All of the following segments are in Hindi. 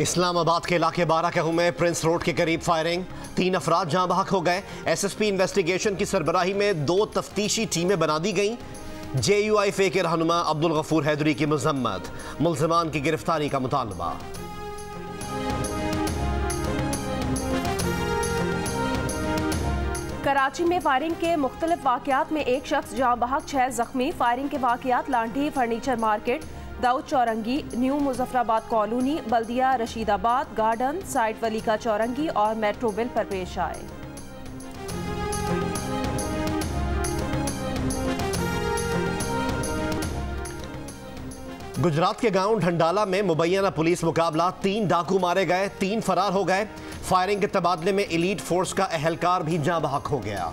इस्लामाबाद के इलाके बाराकहू में प्रिंस रोड के करीब फायरिंग, 3 अफराद जहां बहक हो गए। एसएसपी इन्वेस्टिगेशन की सरबराही में 2 तफ्तीशी टीमें बना दी गईं। JUIF के रहनुमा अब्दुल गफूर हैदरी की मजम्मत, मुल्जिमान की गिरफ्तारी का मुतालबा। कराची में फायरिंग के मुख्तलिफ वाकयात में एक शख्स जहां बहक, 6 जख्मी। फायरिंग के वाकयात Landhi furniture market, Dawood Chowrangi, new Muzaffarabad colony, Baldia Rashidabad garden, side Walika Chowrangi और मेट्रो बिल पर पेश आए। गुजरात के गांव ढंडाला में मुबैना पुलिस मुकाबला, 3 डाकू मारे गए, 3 फरार हो गए। फायरिंग के तबादले में एलीट फोर्स का अहलकार भी जाँ बहक हो गया।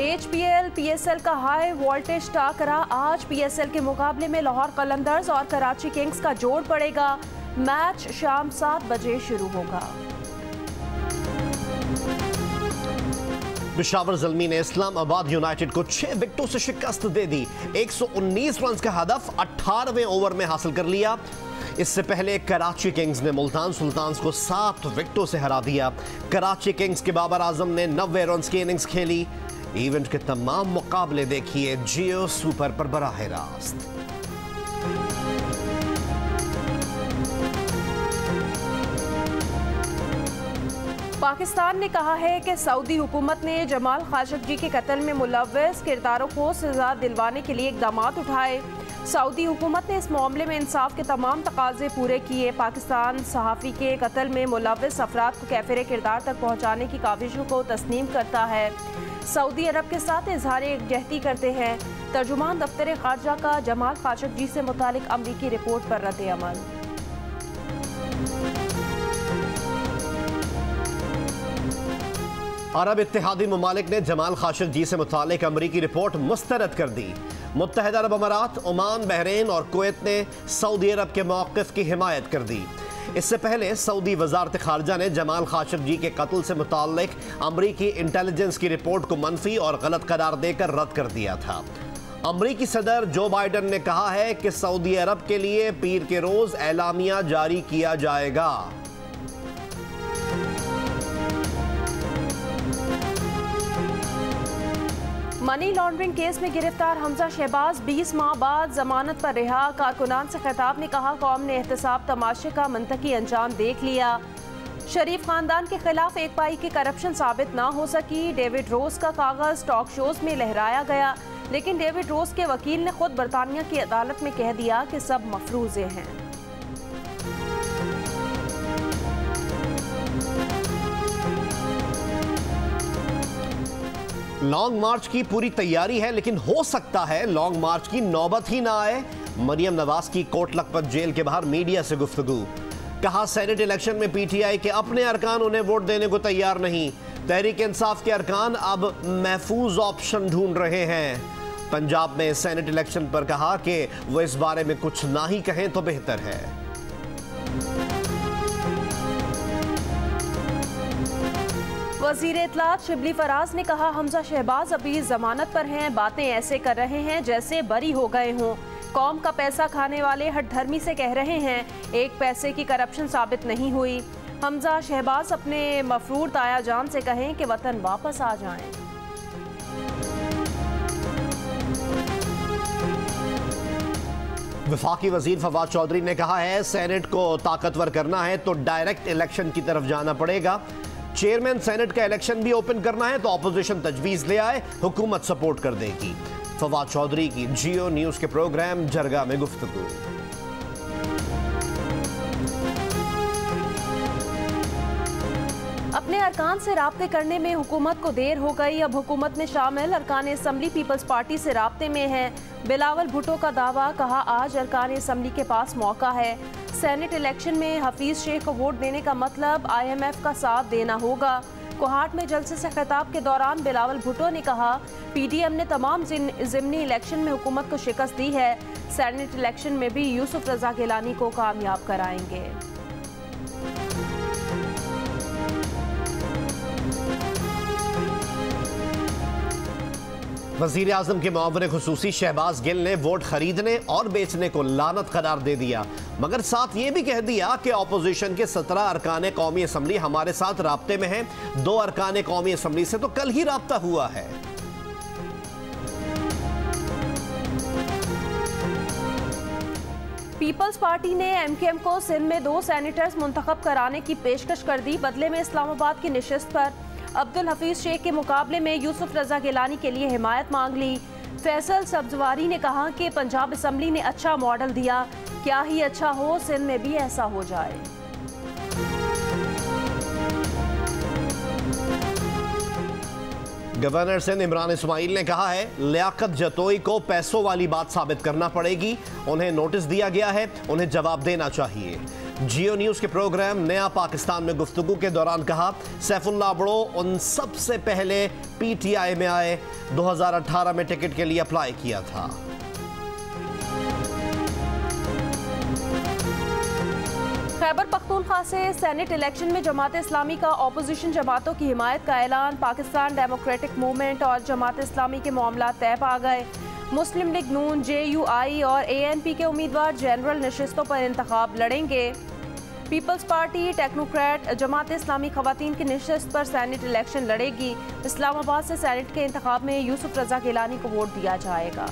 HPL PSL का हाई वोल्टेज टाकरा, आज PSL के मुकाबले में लाहौर कलंदर्स और कराची किंग्स का जोड़ पड़ेगा। मैच शाम 7 बजे शुरू होगा। पेशावर ज़ल्मी ने इस्लामाबाद यूनाइटेड को 6 विकेटों से शिकस्त दे दी। 119 रन का हदफ 18वें ओवर में हासिल कर लिया। इससे पहले कराची किंग्स ने मुल्तान सुल्तान्स को 7 विकेटों से हरा दिया। कराची किंग्स के बाबर आजम ने 90 रन की इनिंग्स खेली। इवेंट के तमाम मुकाबले देखिए जियो सुपर पर बराह रास्त। पाकिस्तान ने कहा है कि सऊदी हुकूमत ने जमाल खाशोगी के कत्ल में मुलव्वस किरदारों को सजा दिलवाने के लिए इकदाम उठाए। सऊदी हुकूमत ने इस मामले में इंसाफ के तमाम तकाजे पूरे किए। पाकिस्तान सहाफ़ी के कत्ल में मुलव्वस अफराद को कैफिर किरदार तक पहुँचाने की काविशों को तस्लीम करता है। सऊदी अरब के साथ इजहार यकजहती करते हैं। तर्जुमान दफ्तर खारजा का जमाल खाशोगी से मुतालिक अमरीकी रिपोर्ट पर रद्द अमल। अरब इत्तेहादी ममालिक ने जमाल खाशोगी से मुतालिक अमरीकी रिपोर्ट मुस्तरद कर दी। मुत्तहिदा अरब अमारात, ओमान, बहरीन और कुवैत ने सऊदी अरब के मौक़िफ़ की हिमायत कर दी। इससे पहले सऊदी वज़ारत ख़ारजा ने जमाल खाशोगी के कत्ल से मुताल्लिक अमरीकी इंटेलिजेंस की रिपोर्ट को मनफी और गलत करार देकर रद्द कर दिया था। अमरीकी सदर जो बाइडन ने कहा है कि सऊदी अरब के लिए पीर के रोज़ एलामिया जारी किया जाएगा। मनी लॉन्ड्रिंग केस में गिरफ्तार हमजा शहबाज 20 माह बाद जमानत पर रिहा। कारकुनान से खिताब ने कहा, कौम ने एहतसाब तमाशे का मंतकी अंजाम देख लिया। शरीफ खानदान के खिलाफ एक पाई की करप्शन साबित ना हो सकी। डेविड रोज का कागज टॉक शोज में लहराया गया, लेकिन डेविड रोज के वकील ने खुद बरतानिया की अदालत में कह दिया कि सब मफरूजे हैं। लॉन्ग मार्च की पूरी तैयारी है, लेकिन हो सकता है लॉन्ग मार्च की नौबत ही ना आए। मरियम नवाज की कोट लखपत जेल के बाहर मीडिया से गुफ्तगू। कहा, सेनेट इलेक्शन में PTI के अपने अरकान उन्हें वोट देने को तैयार नहीं। तहरीक इंसाफ के अरकान अब महफूज ऑप्शन ढूंढ रहे हैं। पंजाब में सेनेट इलेक्शन पर कहा कि वो इस बारे में कुछ ना ही कहें तो बेहतर है। वज़ीर इत्तलात शिबली फराज ने कहा, हमजा शहबाज अभी जमानत पर हैं, बातें ऐसे कर रहे हैं जैसे बरी हो गए हों। कौम का पैसा खाने वाले हठधर्मी से कह रहे हैं, एक पैसे की करप्शन साबित नहीं हुई। हमजा शहबाज अपने मफरूर ताया जान से कहें कि वतन वापस आ जाएं। वफाकी वजीर फवाद चौधरी ने कहा है, सेनेट को ताकतवर करना है तो डायरेक्ट इलेक्शन की तरफ जाना पड़ेगा। चेयरमैन सेनेट का इलेक्शन भी ओपन करना है तो अपोजिशन तजवीज़ ले आए, हुकूमत सपोर्ट कर देगी। फवाद चौधरी की जियो न्यूज़ के प्रोग्राम जरगा में गुफ्तगू। अपने अरकान से राब्ते करने में हुकूमत को देर हो गई। अब हुकूमत में शामिल अरकान असम्बली पीपल्स पार्टी से राब्ते में है। बिलावल भुट्टो का दावा, कहा आज अरकान असम्बली के पास मौका है। सेनेट इलेक्शन में हफीज शेख को वोट देने का मतलब IMF का साथ देना होगा। कोहाट में जलसे से खिताब के दौरान बिलावल भुट्टो ने कहा, PDM ने तमाम ज़िमनी इलेक्शन में हुकूमत को शिकस्त दी है। सेनेट इलेक्शन में भी यूसुफ रजा गिलानी को कामयाब कराएंगे। वज़ीर आज़म के मुआविन खुसूसी शहबाज गिल ने वोट खरीदने और बेचने को लानत करार दे दिया, मगर साथ ये भी कह दिया कि अपोजिशन के 17 अरकान कौमी असम्बली हमारे साथ राब्ते में हैं। 2 अरकान कौमी असम्बली से तो कल ही राब्ता हुआ है। पीपल्स पार्टी ने एमकेएम को सिंध में 2 सेनेटर्स मुंतखब कराने की पेशकश कर दी। बदले में इस्लामाबाद की निशस्त पर अब्दुल हफीज शेख के मुकाबले में यूसुफ रजा गिलानी के लिए हिमायत मांग ली। फैसल सब्जवारी ने कहा कि पंजाब असम्बली ने अच्छा मॉडल दिया, क्या ही अच्छा हो सिंध में भी ऐसा हो जाए। गवर्नर सिंध इमरान इस्माइल ने कहा है, लियाकत जतोई को पैसों वाली बात साबित करना पड़ेगी। उन्हें नोटिस दिया गया है, उन्हें जवाब देना चाहिए। जियो न्यूज के प्रोग्राम नया पाकिस्तान में गुफ्तगू के दौरान कहा, सैफुल्लाह बड़ो उन सबसे पहले पीटीआई में आए, 2018 में टिकट के लिए अप्लाई किया था। खैबर पख्तूनख्वा से सेनेट इलेक्शन में जमात इस्लामी का अपोजिशन जमातों की हिमायत का ऐलान। पाकिस्तान डेमोक्रेटिक मूवमेंट और जमात इस्लामी के मामला तय पा गए। मुस्लिम लीग नून, JUI और ANP के उम्मीदवार जनरल नशिस्तों पर इंतखाब लड़ेंगे। Peoples party technocrat Jamaat Islami खवातीन की नशिस्त पर सेनेट इलेक्शन लड़ेगी। इस्लामाबाद से सेनेट के इंतखाब में यूसुफ रजा गिलानी को वोट दिया जाएगा।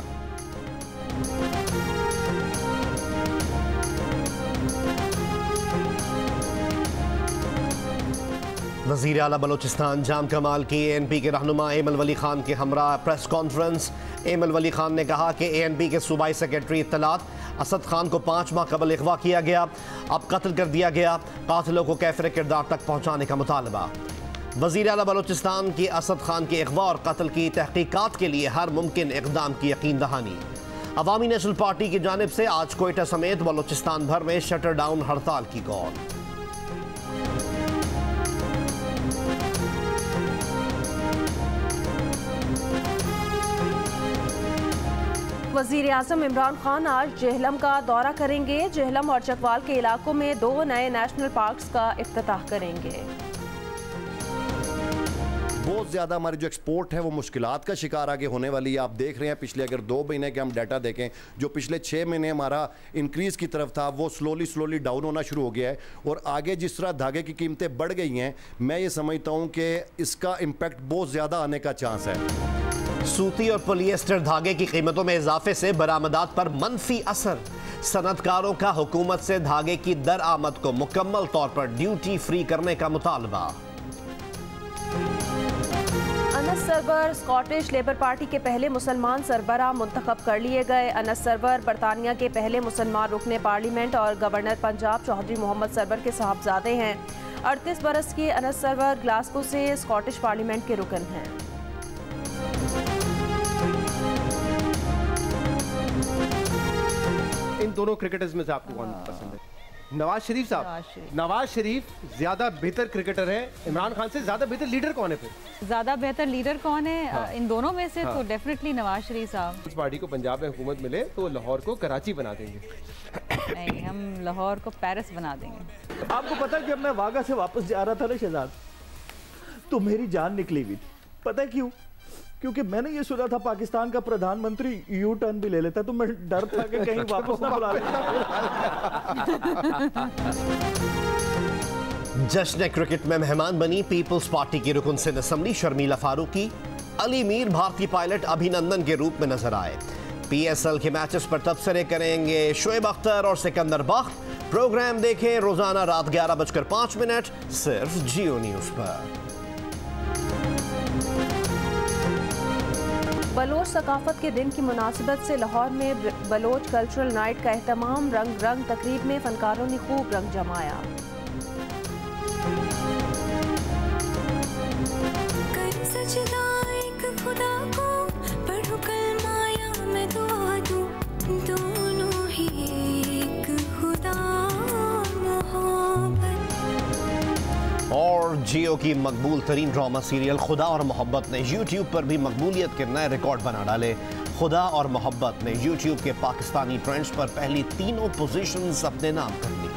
वज़ीर आला बलोचिस्तान जाम कमाल की ANP के रहनुमा एमल वली खान के हमरा प्रेस कॉन्फ्रेंस। एमल वली खान ने कहा कि ANP के सूबाई सेक्रेटरी इत्तलात असद खान को 5 माह कबल अगवा किया गया, अब कत्ल कर दिया गया। कातिलों को कैफिर किरदार तक पहुँचाने का मुतालबा। वज़ीर आला बलोचिस्तान की असद खान के अगवा और कत्ल की तहकीकात के लिए हर मुमकिन इक़दाम की यकीन दहानी। अवामी नेशनल पार्टी की जानिब से आज कोयटा समेत बलोचिस्तान भर में शटर डाउन हड़ताल की कॉल। वज़ीर आज़म इमरान खान आज जेहलम का दौरा करेंगे। जेहलम और चकवाल के इलाकों में 2 नए नेशनल पार्क्स का इफ्तिताह करेंगे। बहुत ज़्यादा हमारी जो एक्सपोर्ट है वो मुश्किलात का शिकार आगे होने वाली है। आप देख रहे हैं पिछले अगर 2 महीने के हम डाटा देखें, जो पिछले 6 महीने हमारा इंक्रीज़ की तरफ था वो स्लोली डाउन होना शुरू हो गया है। और आगे जिस तरह धागे की कीमतें बढ़ गई हैं, मैं ये समझता हूँ कि इसका इम्पैक्ट बहुत ज़्यादा आने का चांस है। सूती और पॉलिएस्टर धागे की कीमतों में इजाफे से बरामदात पर मनफी असर। सनतकारों का हुकूमत से धागे की दरआमद को मुकम्मल तौर पर ड्यूटी फ्री करने का मुतालबा। Anas Sarwar Scottish Labour Party के पहले मुसलमान सरबराह मुंतखब कर लिए गए। अनस सरवर बरतानिया के पहले मुसलमान रुकने पार्लियामेंट और गवर्नर पंजाब चौधरी मोहम्मद सरवर के साहबजादे हैं। 38 बरस के अनस सरवर ग्लासगो से स्कॉटिश पार्लियामेंट के रुकन हैं। इन दोनों क्रिकेटर्स में से आपको कौन पसंद है? नवाज शरीफ साहब। नवाज शरीफ ज्यादा बेहतर क्रिकेटर है। इमरान खान से ज्यादा बेहतर लीडर कौन है? फिर ज्यादा बेहतर लीडर कौन है? हाँ। इन दोनों में से तो डेफिनेटली नवाज शरीफ साहब। इस पार्टी को पंजाब में हुकूमत मिले तो लाहौर को कराची बना देंगे। नहीं, हम लाहौर को पेरिस बना देंगे। आपको पता है, जब मैं वाघा से वापस जा रहा था ना शहजाद, तो मेरी जान निकली हुई। पता है क्यों? क्योंकि मैंने ये सुना था पाकिस्तान का प्रधानमंत्री यू टर्न भी ले लेता, तो मैं डर था कि कहीं वापस ना बुला ले। जश्न क्रिकेट में मेहमान बनी पीपल्स पार्टी की रुकन सिंध असम्बली शर्मिला फारूकी। अली मीर भारतीय पायलट अभिनंदन के रूप में नजर आए। PSL के मैचेस पर तबसरे करेंगे शोएब अख्तर और सिकंदर बख्त। प्रोग्राम देखें रोजाना रात 11:05 सिर्फ जियो न्यूज पर। बलोच सकाफत के दिन की मुनासिबत से लाहौर में बलोच कल्चरल नाइट का एहतमाम। रंग रंग तकरीब में फनकारों ने खूब रंग जमाया। और जियो की मकबूल तरीन ड्रामा सीरियल खुदा और मोहब्बत ने यूट्यूब पर भी मकबूलियत के नए रिकॉर्ड बना डाले। खुदा और मोहब्बत ने यूट्यूब के पाकिस्तानी ट्रेंड्स पर पहली 3 पोजीशंस अपने नाम कर ली।